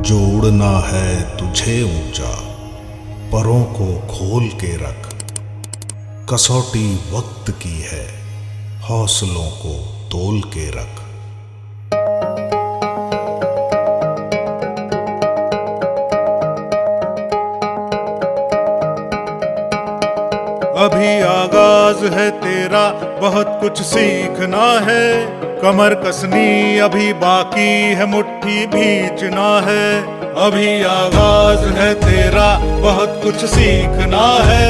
जोड़ना है तुझे ऊंचा, परों को खोल के रख। कसौटी वक्त की है, हौसलों को तोल के रख। अभी आगाज है तेरा, बहुत कुछ सीखना है। कमर कसनी अभी बाकी है, मुट्ठी भींचना है। अभी आगाज है तेरा, बहुत कुछ सीखना है।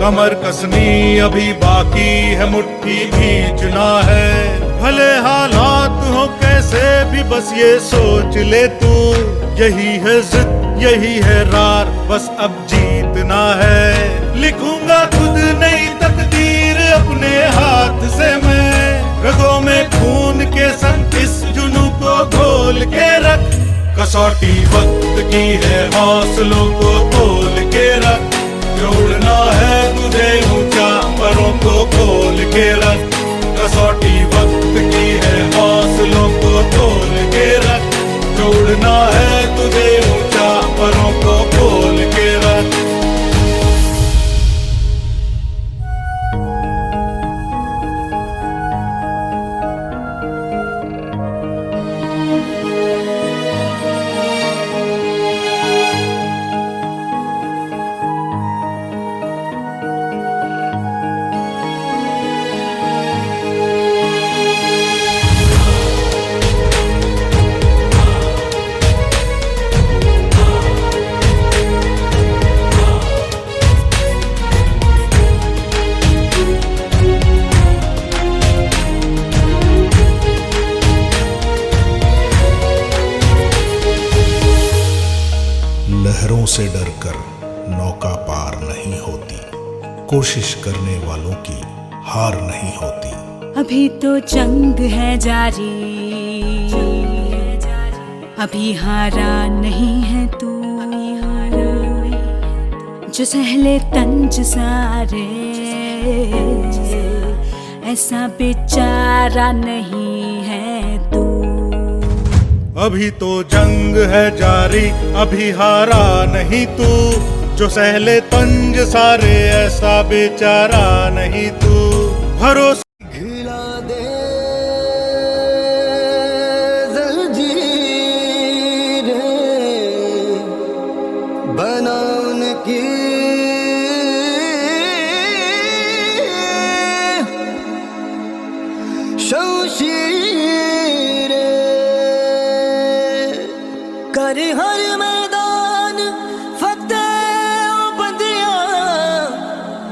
कमर कसनी अभी बाकी है, मुट्ठी भींचना है। भले हालात हो कैसे भी, बस ये सोच ले तू, यही है जिद यही है रार, बस अब जीतना है। लिखूंगा खुद नई तकदीर अपने हाथ से मैं, रगों में खून के संग इस जुनून को घोल के रख। कसौटी वक्त की है, हौसलों को तोल के रख। जोड़ना है तुझे ऊंचा, परों को खोल के रख। कसौटी वक्त की है, हौसलों को तोल के रख। जोड़ना है तुझे ऊंचा, परों को खोल के रख। लहरों से डरकर नौका पार नहीं होती, कोशिश करने वालों की हार नहीं होती। अभी तो जंग है जारी, अभी हारा नहीं है तू। जो सहले तंज सारे, ऐसा बेचारा नहीं है तू। अभी तो जंग है जारी, अभी हारा नहीं तू। जो सहले तंज सारे, ऐसा बेचारा नहीं तू। भरोसा घिला दे जंजीर बनाउन की, शमशीर कर हर मैदान फतेह ओ बंदियां,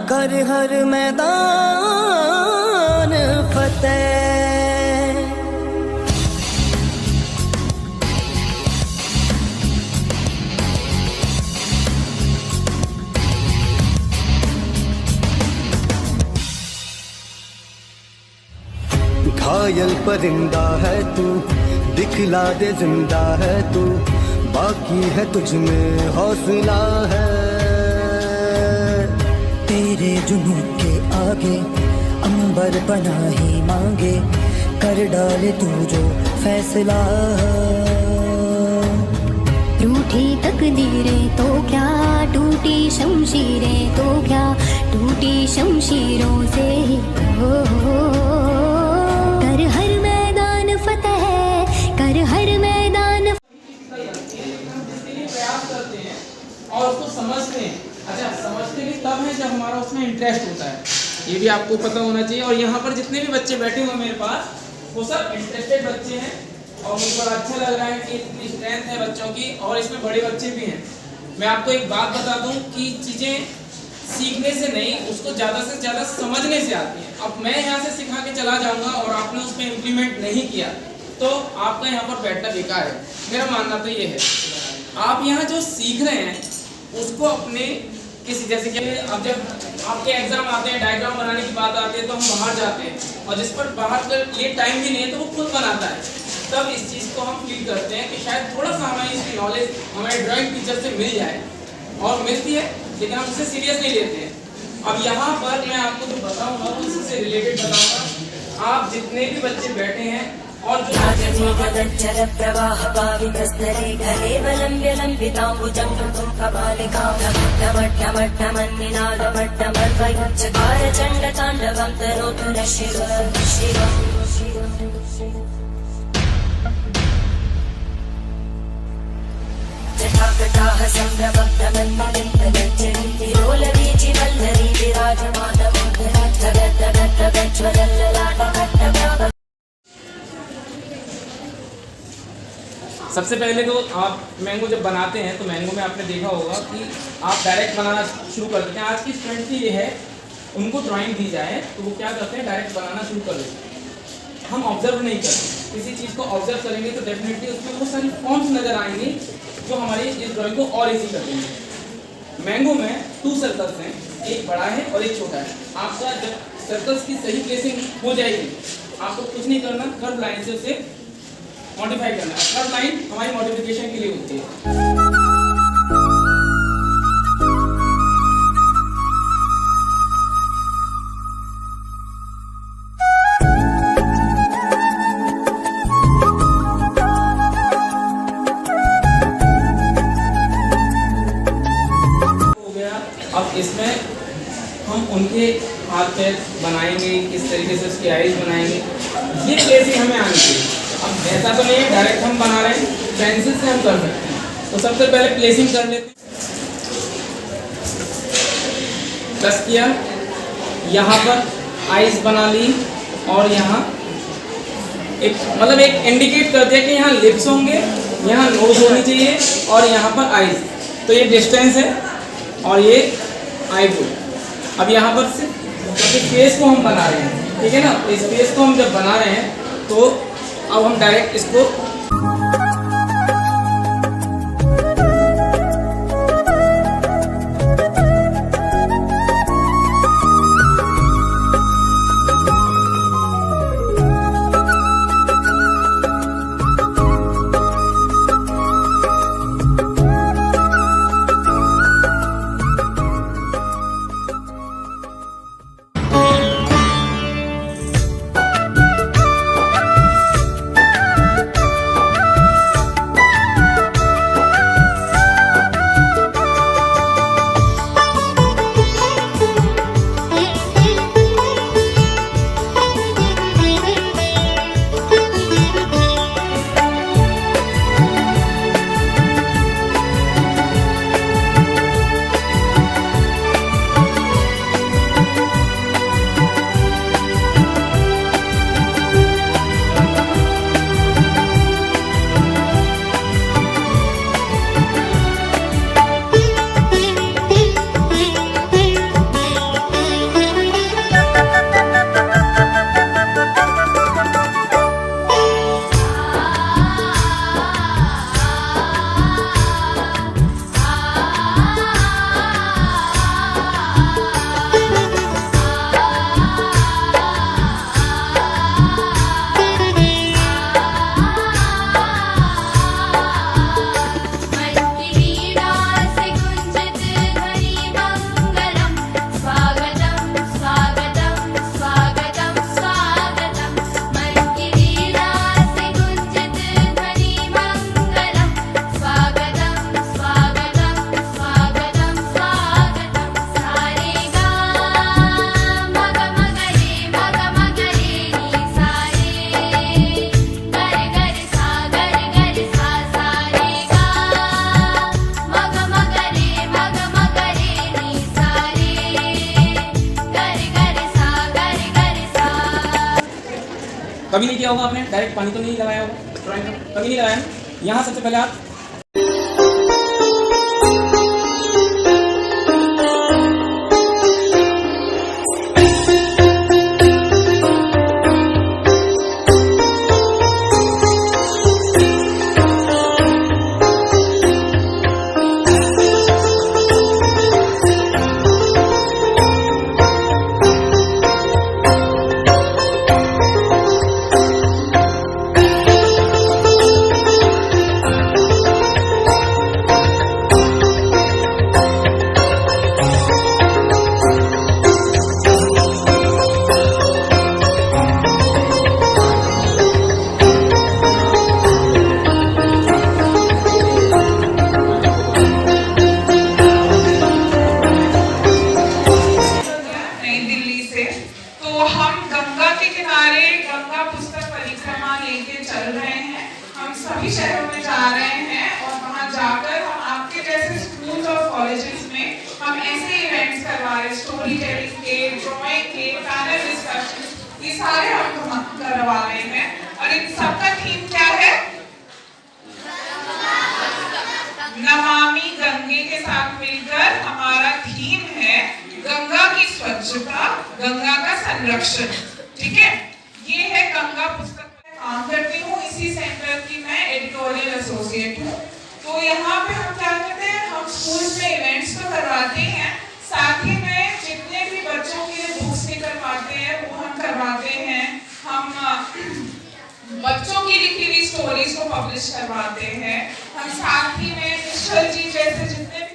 कर हर मैदान फतेह। घायल परिंदा है तू, दिखला दे जिंदा है तू। बाकी है तुझ में हौसला है। तेरे जुनून के आगे अंबर पना ही मांगे, कर डाले तू जो फैसला। रूठी तकदीरें तो क्या, टूटी शमशीरें तो क्या, टूटी शमशीरों से ही कर हर मैदान फतेह, कर हर मैदान। प्रयास करते हैं और उसको समझते हैं। अच्छा, समझते भी तब है जब हमारा उसमें इंटरेस्ट होता है, ये भी आपको पता होना चाहिए। और यहाँ पर जितने भी बच्चे बैठे हुए मेरे पास, वो सब इंटरेस्टेड बच्चे हैं और मुझे बड़ा अच्छा लग रहा है कि इतनी स्ट्रेंथ है बच्चों की, और इसमें बड़े बच्चे भी हैं। मैं आपको एक बात बता दूं कि चीज़ें सीखने से नहीं, उसको ज़्यादा से ज़्यादा समझने से आती हैं। अब मैं यहाँ से सिखा के चला जाऊँगा और आपने उसमें इम्प्लीमेंट नहीं किया तो आपका यहाँ पर बैठना बेकार है। मेरा मानना तो ये है, आप यहाँ जो सीख रहे हैं उसको अपने किसी, जैसे कि अब जब आपके एग्जाम आते हैं, डायग्राम बनाने की बात आती है तो हम बाहर जाते हैं, और जिस पर बाहर का लिए टाइम भी नहीं है तो वो खुद बनाता है। तब इस चीज़ को हम फील करते हैं कि शायद थोड़ा सा हमें इसकी नॉलेज हमारे ड्राइंग टीचर से मिल जाए, और मिलती है लेकिन हम उसे सीरियस नहीं लेते हैं। अब यहाँ पर मैं आपको जो बताऊँगा वो इससे रिलेटेड बताऊँगा। आप जितने भी बच्चे बैठे हैं और जो जल प्रवाह पावितस्तरे घलेवलम्ब्य लम्बिताम्बुजं कृतं कपालिकां ढमढमढमन्निनादमड्डमर्वयुच्चकार चण्डताण्डवं तनोतु नः शिवः जटाकटाः सम्भ्रमब्धमन्मलिन्दगज्जन्ति लोलवीचि वल्लरी विराजमानमोहरज्ज्वलल्ललाटकट्टप्राप। सबसे पहले तो आप मैंगो जब बनाते हैं तो मैंगो में आपने देखा होगा कि आप डायरेक्ट बनाना शुरू कर देते हैं। आज की स्टूडेंट की ये है, उनको ड्राइंग दी जाए तो वो क्या करते हैं, डायरेक्ट बनाना शुरू कर देते हैं। हम ऑब्जर्व नहीं करते, किसी चीज़ को ऑब्जर्व करेंगे तो डेफिनेटली उसमें बहुत सारी फॉर्म्स नज़र आएंगी जो हमारी इस ड्राइंग को और ईजी कर देंगे। मैंगो में 2 सर्कल्स हैं, एक बड़ा है और एक छोटा है। आपका जब सर्कल्स की सही प्लेसिंग हो जाएगी, आपको कुछ नहीं करना, कर्व लाइन से उसे मॉडिफाई करना है। कर्व लाइन हमारी मॉडिफिकेशन के लिए होती है। हो गया, अब इसमें हम उनके हाथ पैर बनाएंगे, किस तरीके से उसकी आईज बनाएंगे, ये प्लेसिंग हमें आनी चाहिए। अब ऐसा तो नहीं है डायरेक्ट हम बना रहे हैं, पेंसिल से हम कर सकते हैं। तो सबसे पहले प्लेसिंग कर लेते हैं। प्लस किया, यहाँ पर आईज बना ली और यहाँ एक मतलब एक इंडिकेट कर दिया कि यहाँ लिप्स होंगे, यहाँ नोज होनी चाहिए और यहाँ पर आईज। तो ये डिस्टेंस है और ये आईब्रो। अब यहाँ पर से फेस को हम बना रहे हैं, ठीक है ना। इस फेस को हम जब बना रहे हैं तो अब हम डायरेक्ट इसको कभी नहीं किया होगा आपने, डायरेक्ट पानी तो नहीं लगाया होगा ड्राइंग में, कभी नहीं लगाया। यहाँ सबसे पहले आप सभी शहरों में जा रहे हैं और वहाँ जाकर हम आपके जैसे स्कूल और कॉलेजेस में हम ऐसे इवेंट्स करवा रहे हैं, स्टोरी टेलिंग के, ड्राइंग के, पैनल डिस्कशन, ये सारे हम करवा रहे हैं। और इन सबका थीम क्या है? नमामि गंगे के साथ मिलकर हमारा थीम है गंगा की स्वच्छता, गंगा का संरक्षण। ठीक है, ये है गंगा पुस्तक में काम करती हूँ, इसी सेंटर की मैं एडिटोरियल एसोसिएट हूँ। तो यहाँ पे हम क्या करते हैं, हम स्कूल्स में इवेंट्स तो करवाते हैं, साथ ही में जितने भी बच्चों के लिए बुक्स निकल पाते हैं वो हम करवाते हैं। हम बच्चों की लिखी हुई स्टोरीज को पब्लिश करवाते हैं। हम साथ ही में निश्चल जी जैसे जितने भी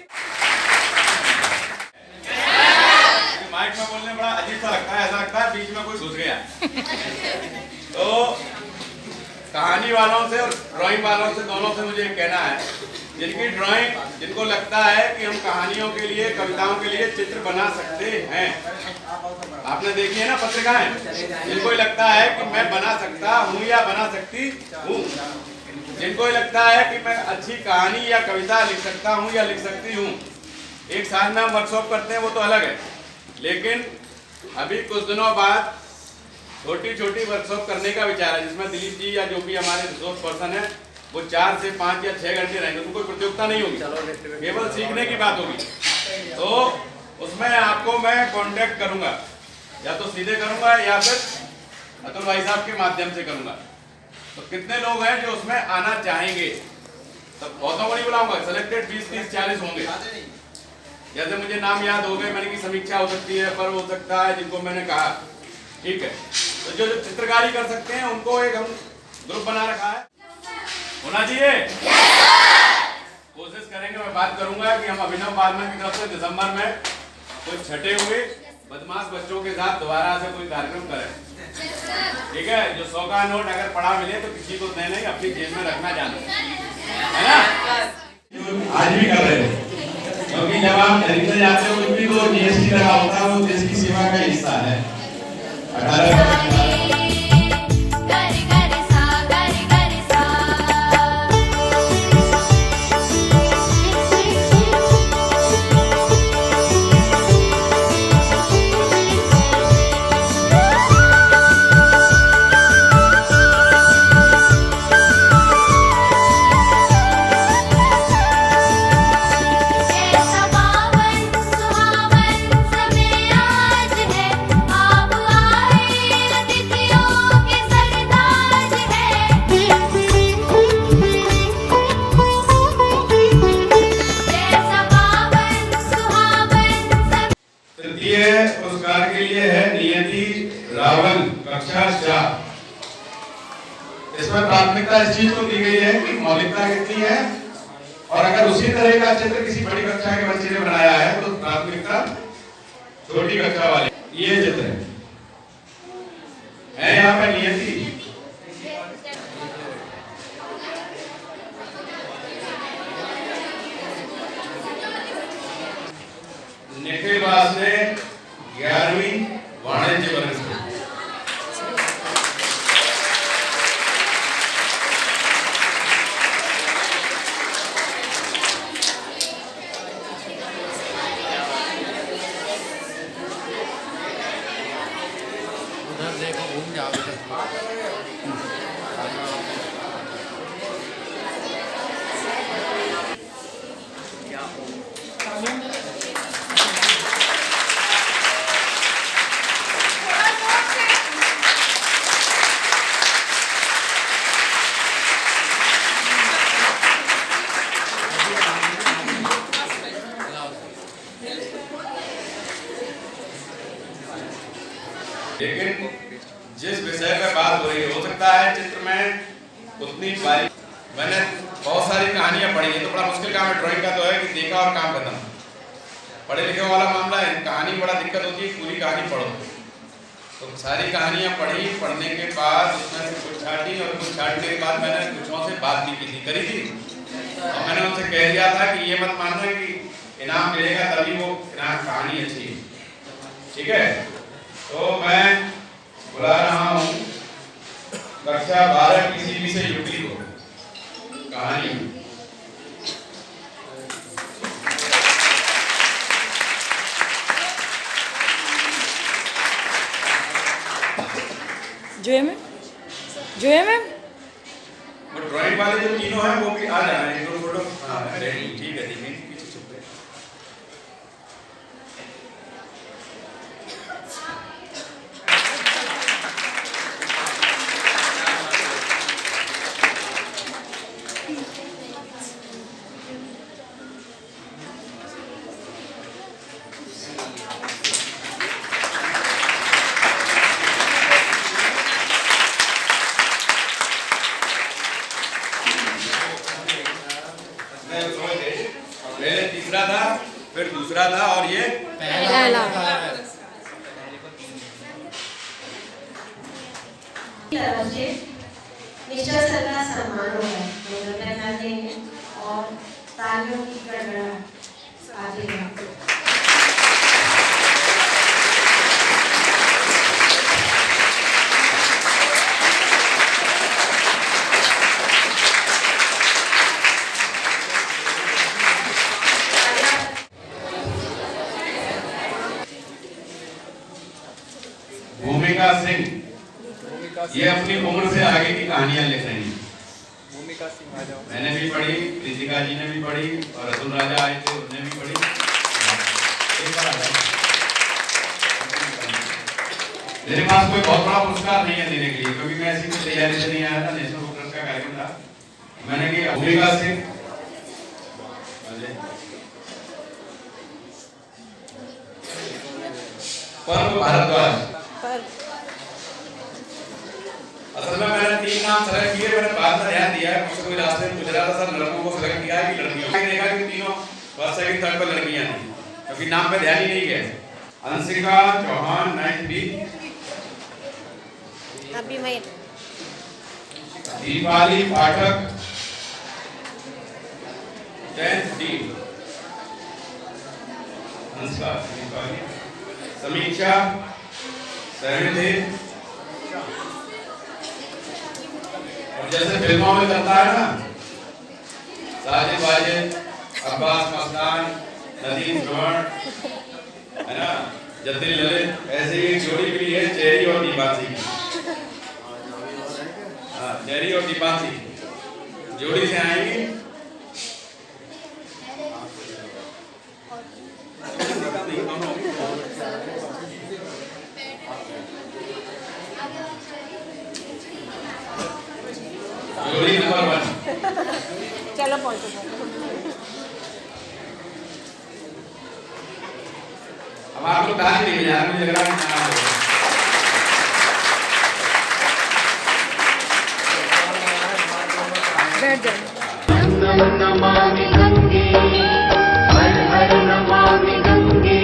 माइक में बोलने बड़ा अजीब सा लगता है, ऐसा लगता है बीच में कोई घुस गया। तो कहानी वालों से और ड्राइंग वालों से, दोनों से मुझे कहना है, जिनकी ड्राइंग, जिनको लगता है कि हम कहानियों के लिए, कविताओं के लिए चित्र बना सकते हैं, आपने देखी है ना पत्रिकाएं, जिनको लगता है कि मैं बना सकता हूँ या बना सकती हूँ, जिनको लगता है कि मैं अच्छी कहानी या कविता लिख सकता हूँ या लिख सकती हूँ, एक साल में हम वर्कशॉप करते हैं, वो तो अलग है। लेकिन अभी कुछ दिनों बाद छोटी छोटी वर्कशॉप करने का विचार है, जिसमें दिलीप जी या जो भी हमारे रिसोर्स पर्सन है वो 4 से 5 या 6 घंटे रहेंगे। तो कोई प्रतियोगिता नहीं होगी, केवल सीखने की बात होगी। तो उसमें आपको मैं कांटेक्ट करूंगा, या तो सीधे करूंगा या फिर अतुल भाई साहब के माध्यम से करूंगा। तो कितने लोग हैं जो उसमें आना चाहेंगे? तो बहुतों को नहीं बुलाऊंगा, सिलेक्टेड 20, 30, 40 होंगे। जैसे मुझे नाम याद हो गए, मैंने की समीक्षा हो सकती है, पर हो सकता है जिनको मैंने कहा, ठीक है। तो जो चित्रकारी कर सकते हैं उनको एक हम ग्रुप बना रखा है, होना चाहिए। कोशिश करेंगे, मैं बात करूंगा कि हम अभिनव बालमन की तरफ से दिसंबर में कुछ छठे हुए बदमाश बच्चों के साथ दोबारा से कोई कार्यक्रम करें, ठीक है। जो 100 का नोट अगर पड़ा मिले तो किसी को नहीं, अपनी जेब में रखना जाना है ना। आज भी कर रहे हैं, क्योंकि जब आप खरीदने जाते हो कुछ भी तो जीएसटी लगा होता है, वो देश की सेवा का हिस्सा है। 18 पुरस्कार के लिए है नियति रावल, कक्षा 4। इसमें प्राथमिकता इस चीज को दी गई है कि मौलिकता कितनी है, और अगर उसी तरह का चित्र किसी बड़ी कक्षा के बच्चे ने बनाया है तो प्राथमिकता छोटी कक्षा वाले। ये चित्र है यहाँ पे नियति, निखिल वास ने 11वीं वाणिज्य वर्ग से। उधर देखो, घूम जाओ। लेकिन जिस विषय पे बात हो रही है, हो सकता है चित्र में उतनी बारीक, मैंने बहुत सारी कहानियां पढ़ी है, तो बड़ा मुश्किल काम है ड्राइंग का तो है कि देखा और काम खत्म। पढ़े लिखे वाला मामला है, कहानी बड़ा दिक्कत होती है, पूरी कहानी पढ़ो। तो सारी कहानियां पढ़ी, पढ़ने के बाद उसमें से कुछ छाटी, और कुछ छाटने के बाद मैंने कुछों से बात भी की थी, करी थी, और मैंने उनसे कह दिया था कि ये मत मानना कि इनाम मिलेगा तभी वो इनाम कहानी अच्छी है, ठीक है। तो मैं बुला रहा हूँ कक्षा 12 PCB से युक्ति को, कहानी। जो है मैम वो ड्राइंग वाले जो तीनों हैं वो भी आ जाना है, एक फोटो। हाँ रेडी, ठीक है ठीक है, पीछे चुप रहे। पहले तीसरा था, फिर दूसरा था, और ये पहला। निश्चय सरकार सम्मानों है करना देंगे और तालियों की गड़गड़ाहट आगे भूमिका सिंह, ये अपनी उम्र से आगे की कहानियां लिख रही हैं। मैंने भी पढ़ी, कृतिका जी ने भी पढ़ी, और अतुल राजा आए थे उन्होंने भी पढ़ी। एक बार मेरे पास कोई बहुत बड़ा पुरस्कार नहीं है देने के लिए, क्योंकि मैं ऐसी कोई तैयारी से नहीं आया था। नेशनल बुक ट्रस्ट का कार्यक्रम था, मैंने कहा भूमिका सिंह पर्व भारद्वाज। असल में मैंने 3 नाम सेलेक्ट किए, मैंने बाद में ध्यान दिया है, मुझसे कोई रास्ते में पूछ रहा था सर लड़कों को सेलेक्ट किया है कि लड़कियों को, देखा कि तीनों फर्स्ट सेकंड थर्ड पर लड़कियां थी, क्योंकि नाम पे ध्यान ही नहीं गया। अंशिका चौहान 9th B, अभी मैं दीपाली पाठक 10th D, अंशिका दीपाली, समीक्षा 7th A। और जैसे फिल्मों में चलता है ना, साजिद वाजिद, अब्बास मस्तान, नदीम जवान, है ना, जतिन ललित, ऐसे ही जोड़ी भी है चेरी और दीपांशी की। हाँ, चेरी और दीपांशी जोड़ी से आएंगी। जोड़ी नंबर 1। चलो पहुंचो। अब आप लोग कहाँ नहीं यार, मुझे लग रहा है बैठ जाओ। नमामि गंगे हर हर नमामि गंगे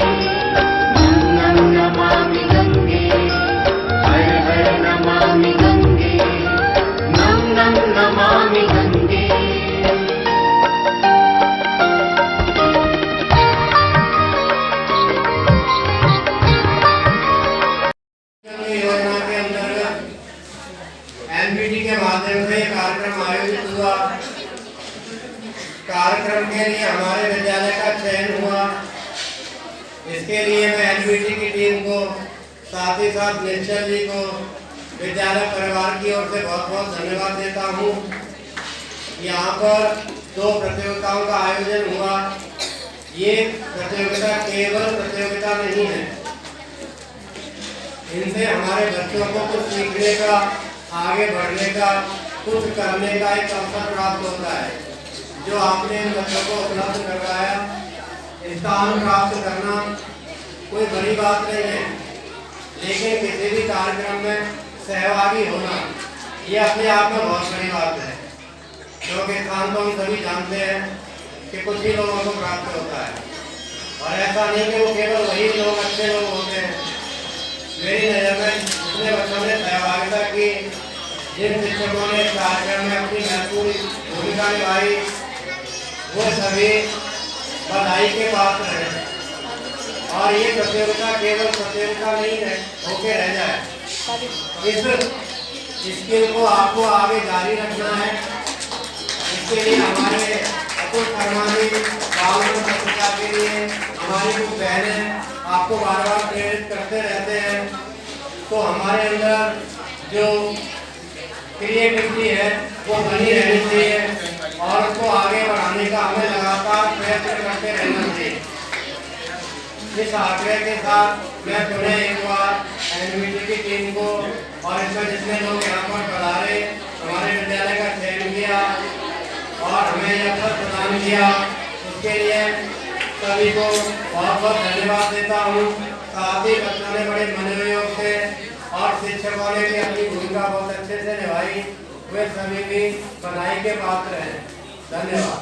नमामि गंगे हर हर नमामि गंगे नम नमामि गंगे। योजना के अंतर्गत एनबीटी के माध्यम से कार्यक्रम आयोजित हुआ। कार्यक्रम के लिए हमारे विद्यालय का चयन हुआ। इसके लिए मैं एनबीटी की टीम को, साथ ही साथ निश्चल जी को, विद्यालय परिवार की ओर से बहुत बहुत धन्यवाद देता हूँ। यहाँ पर 2 प्रतियोगिताओं का आयोजन हुआ। ये प्रतियोगिता केवल प्रतियोगिता नहीं है, इनसे हमारे बच्चों को कुछ सीखने का, आगे बढ़ने का, कुछ करने का एक अवसर प्राप्त होता है। जो आपने इन बच्चों को उपलब्ध करवाया, स्थान प्राप्त करना कोई बड़ी बात नहीं है, लेकिन किसी भी कार्यक्रम में सहभागी होना ये अपने आप में बहुत बड़ी बात है। क्योंकि स्थान तो हम सभी जानते हैं कि कुछ ही लोगों को प्राप्त होता है, और ऐसा नहीं कि वो केवल वही लोग अच्छे लोग होते हैं। मेरी नज़र में जितने बच्चों ने सहभागिता की, जिन शिक्षकों ने कार्यक्रम में अपनी महत्वपूर्ण भूमिका निभाई, वो सभी बधाई के पात्र हैं। और ये प्रतियोगिता केवल प्रतियोगिता नहीं है होके रह जाए, इस स्किल को आपको आगे जारी रखना है, इसके लिए हमारे अतुल शर्मा जी बाल पत्रिका के लिए हमारी कुछ बहनें आपको बार बार प्रेरित करते रहते हैं। तो हमारे अंदर जो क्रिएटिविटी है वो बनी रहनी चाहिए और उसको आगे बढ़ाने का हमें लगातार प्रयत्न करते रहना चाहिए। इस आग्रह के साथ मैं पुनः एक बार एनवीटी की टीम को और इसमें जितने लोग यहाँ पर पधारे, हमारे विद्यालय का चयन किया और हमें यह अवसर प्रदान किया, उसके लिए सभी को बहुत बहुत धन्यवाद देता हूँ। साथ ही बच्चों ने बड़े मनोयोग से और शिक्षकों ने भी अपनी भूमिका बहुत अच्छे से निभाई, वे सभी भी बधाई के पात्र हैं। धन्यवाद।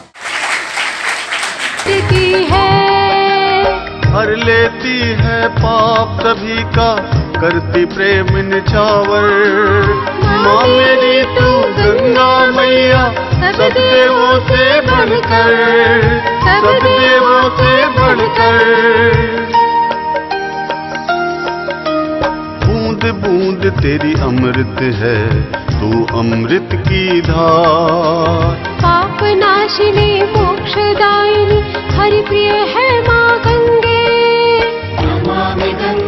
हर लेती है पाप सभी का, करती प्रेम निछावर। माँ मेरी तू गंगा मैया, सब देवों से बढ़कर, सब देवों से बढ़कर। बूंद बूंद तेरी अमृत है, तू अमृत की धार। पाप नाशिनी मोक्षदायिनी हरि प्रिय है माँ गंगे, नमामि गंगे।